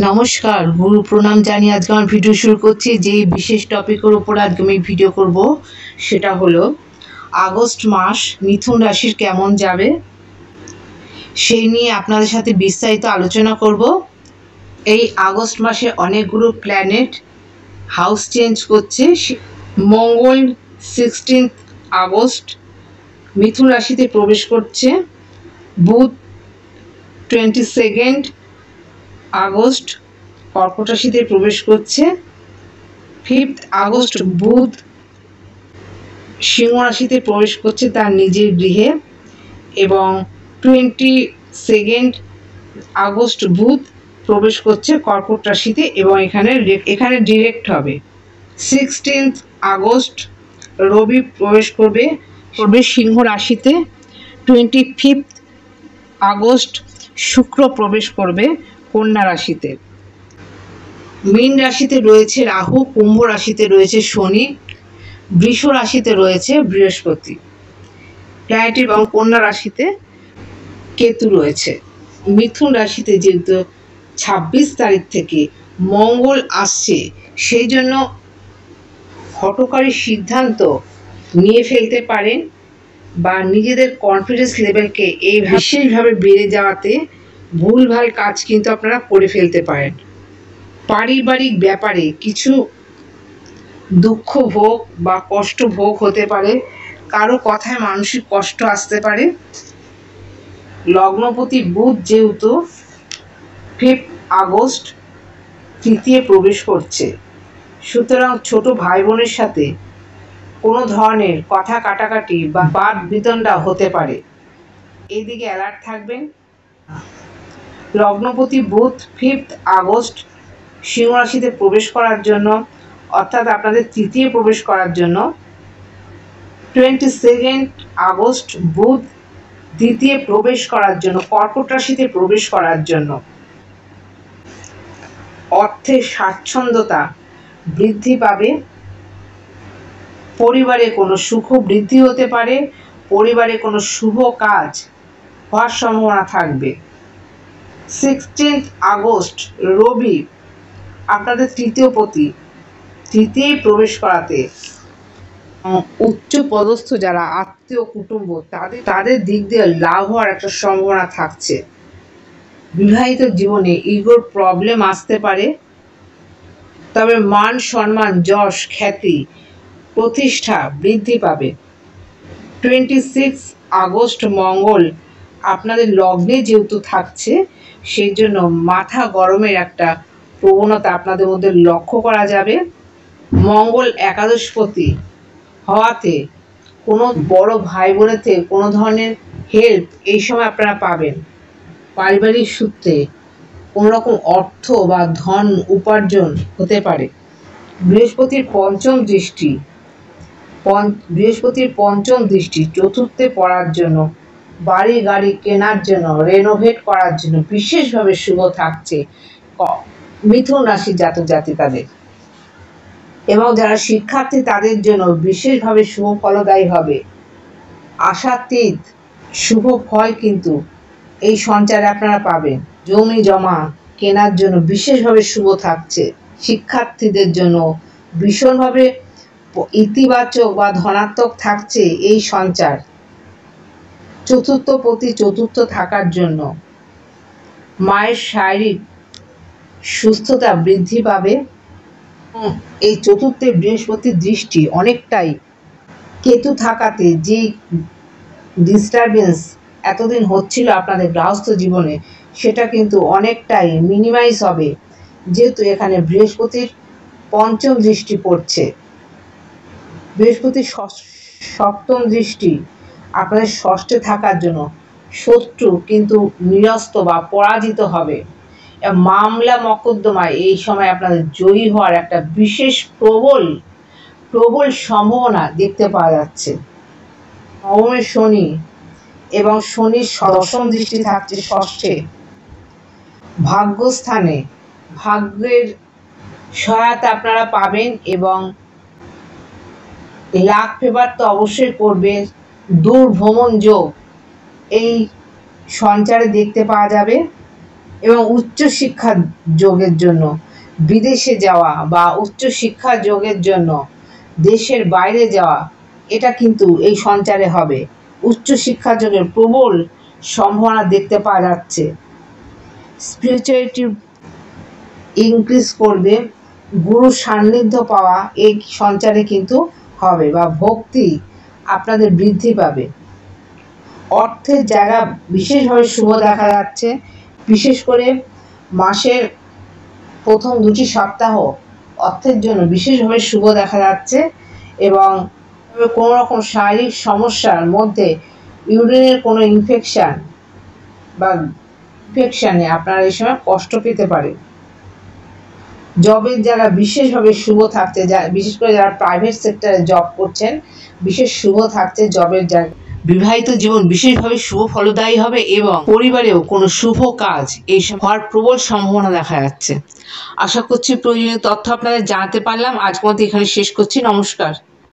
নমস্কার, গুরু প্রণাম জানিয়ে আজকে আমার ভিডিও শুরু করছি। যে বিশেষ টপিকের উপর আজকে আমি ভিডিও করব সেটা হলো আগস্ট মাস মিথুন রাশির কেমন যাবে সেই নিয়ে আপনাদের সাথে বিস্তারিত আলোচনা করব। এই আগস্ট মাসে অনেকগুলো প্ল্যানেট হাউস চেঞ্জ করছে। মঙ্গল 16 আগস্ট মিথুন রাশিতে প্রবেশ করছে, বুধ 22 আগস্ট কর্কট রাশিতে প্রবেশ করছে, 5 আগস্ট বুধ সিংহ রাশিতে প্রবেশ করছে তার নিজের গৃহে, এবং 22 আগস্ট বুধ প্রবেশ করছে কর্কট রাশিতে এবং এখানে ডিরেক্ট হবে। 16 আগস্ট রবি প্রবেশ করবে সিংহ রাশিতে, 25 আগস্ট শুক্র প্রবেশ করবে কন্যা রাশিতে। মীন রাশিতে রয়েছে রাহু, কুম্ভ রাশিতে রয়েছে শনি, বৃষ রাশিতে রয়েছে বৃহস্পতি প্ল্যানেট এবং কন্যা রাশিতে কেতু রয়েছে। মিথুন রাশিতে যেহেতু 26 তারিখ থেকে মঙ্গল আসছে, সেই জন্য হঠকারী সিদ্ধান্ত নিয়ে ফেলতে পারেন বা নিজেদের কনফিডেন্স লেভেলকে এই বিশেষভাবে বেড়ে যাওয়াতে ভুলভাল কাজ কিন্তু আপনারা করে ফেলতে পারেন। পারিবারিক ব্যাপারে কিছু দুঃখ ভোগ বা কষ্ট ভোগ হতে পারে, কারো কথায় মানসিক কষ্ট আসতে পারে। লগ্নপতি বুধ যেহেতু 5 আগস্ট তৃতীয় প্রবেশ করছে, সুতরাং ছোট ভাই বোনের সাথে কোনো ধরনের কথা কাটাকাটি বা বাদ বিতণ্ডা হতে পারে, এইদিকে অ্যালার্ট থাকবেন। লগ্নপতি বুধ 5 আগস্ট সিংহ রাশিতে প্রবেশ করার জন্য, অর্থাৎ আপনাদের তৃতীয় প্রবেশ করার জন্য, 22 আগস্ট বুধ দ্বিতীয় প্রবেশ করার জন্য কর্কট রাশিতে প্রবেশ করার জন্য অর্থের স্বাচ্ছন্দ্যতা বৃদ্ধি পাবে। পরিবারে কোনো সুখ বৃদ্ধি হতে পারে, পরিবারে কোনো শুভ কাজ হওয়ার সম্ভাবনা থাকবে। 16 আগস্ট রবি আপনাদের তৃতীয় প্রবেশ করাতে উচ্চ পদস্থ যারা আত্মীয় কুটুম্ব তাদের দিক দিয়ে লাভ হওয়ার একটা সম্ভাবনা থাকছে। বিবাহিত জীবনে ইগোর প্রবলেম আসতে পারে, তবে মান সম্মান যশ খ্যাতি প্রতিষ্ঠা বৃদ্ধি পাবে। 26 আগস্ট মঙ্গল আপনাদের লগ্নে যেহেতু থাকছে, সেই জন্য মাথা গরমের একটা প্রবণতা আপনাদের মধ্যে লক্ষ্য করা যাবে। মঙ্গল একাদশপতি হওয়াতে কোনো বড় ভাই বোনের থেকে কোনো ধরনের হেল্প এই সময় আপনারা পাবেন। পারিবারিক সূত্রে কোনো রকম অর্থ বা ধন উপার্জন হতে পারে। বৃহস্পতির পঞ্চম দৃষ্টি চতুর্থে পড়ার জন্য, বাড়ি গাড়ি কেনার জন্য, রেনোভেট করার জন্য বিশেষভাবে শুভ থাকছে মিথুন রাশির জাতক জাতিকাদের, এবং যারা শিক্ষার্থী তাদের জন্য বিশেষভাবে শুভ ফলদায়ী হবে। আশাতীত শুভ ফল কিন্তু এই সঞ্চারে আপনারা পাবেন। জমি জমা কেনার জন্য বিশেষভাবে শুভ থাকছে। শিক্ষার্থীদের জন্য ভীষণভাবে ইতিবাচক বা ধনাত্মক থাকছে এই সঞ্চার। চতুর্থ থাকার জন্য মায়ের শারীরিক সুস্থতা বৃদ্ধি পাবে। এই চতুর্থে বৃহস্পতির দৃষ্টি অনেকটাই কেতু থাকাতে যে ডিস্টারবেন্স এতদিন হচ্ছিল আপনাদের গৃহস্থ জীবনে, সেটা কিন্তু অনেকটাই মিনিমাইজ হবে, যেহেতু এখানে বৃহস্পতির পঞ্চম দৃষ্টি পড়ছে। বৃহস্পতির সপ্তম দৃষ্টি আপনাদের ষষ্ঠে থাকার জন্য শত্রু কিন্তু নিরস্ত বা পরাজিত হবে। মামলা মকদ্দমায় এই সময় আপনাদের জয়ী হওয়ার একটা বিশেষ প্রবল সম্ভাবনা দেখতে পাওয়া যাচ্ছে। নবমে শনি এবং শনির দশম দৃষ্টি থাকছে ষষ্ঠে, ভাগ্যস্থানে ভাগ্যের সহায়তা আপনারা পাবেন এবং লাক ফেভার তো অবশ্যই করবে। দূর ভ্রমণ যোগ এই সঞ্চারে দেখতে পাওয়া যাবে। এবং উচ্চশিক্ষা যোগের জন্য বিদেশে যাওয়া বা উচ্চশিক্ষা যোগের জন্য দেশের বাইরে যাওয়া, এটা কিন্তু এই সঞ্চারে হবে। উচ্চশিক্ষা যোগের প্রবল সম্ভাবনা দেখতে পাওয়া যাচ্ছে। স্পিরিচুয়ালিটি ইনক্রিজ করবে, গুরু সান্নিধ্য পাওয়া এই সঞ্চারে কিন্তু হবে, বা ভক্তি আপনাদের বৃদ্ধি পাবে। অর্থের জায়গা বিশেষভাবে শুভ দেখা যাচ্ছে, বিশেষ করে মাসের প্রথম 2টি সপ্তাহ অর্থের জন্য বিশেষভাবে শুভ দেখা যাচ্ছে। এবং কোনো রকম শারীরিক সমস্যার মধ্যে ইউরিনের কোনো ইনফেকশানে আপনারা এই সময় কষ্ট পেতে পারে। জবের জায়গা বিশেষভাবে শুভ থাকছে, বিশেষ করে যারা প্রাইভেট সেক্টরে জব করছেন বিশেষ শুভ থাকছে জবের জায়গা। বিবাহিত জীবন বিশেষভাবে শুভ ফলদায়ী হবে এবং পরিবারেও কোনো শুভ কাজ এই হওয়ার প্রবল সম্ভাবনা দেখা যাচ্ছে। আশা করছি প্রয়োজনীয় তথ্য আপনাদের জানাতে পারলাম। আজকের মতো এখানে শেষ করছি। নমস্কার।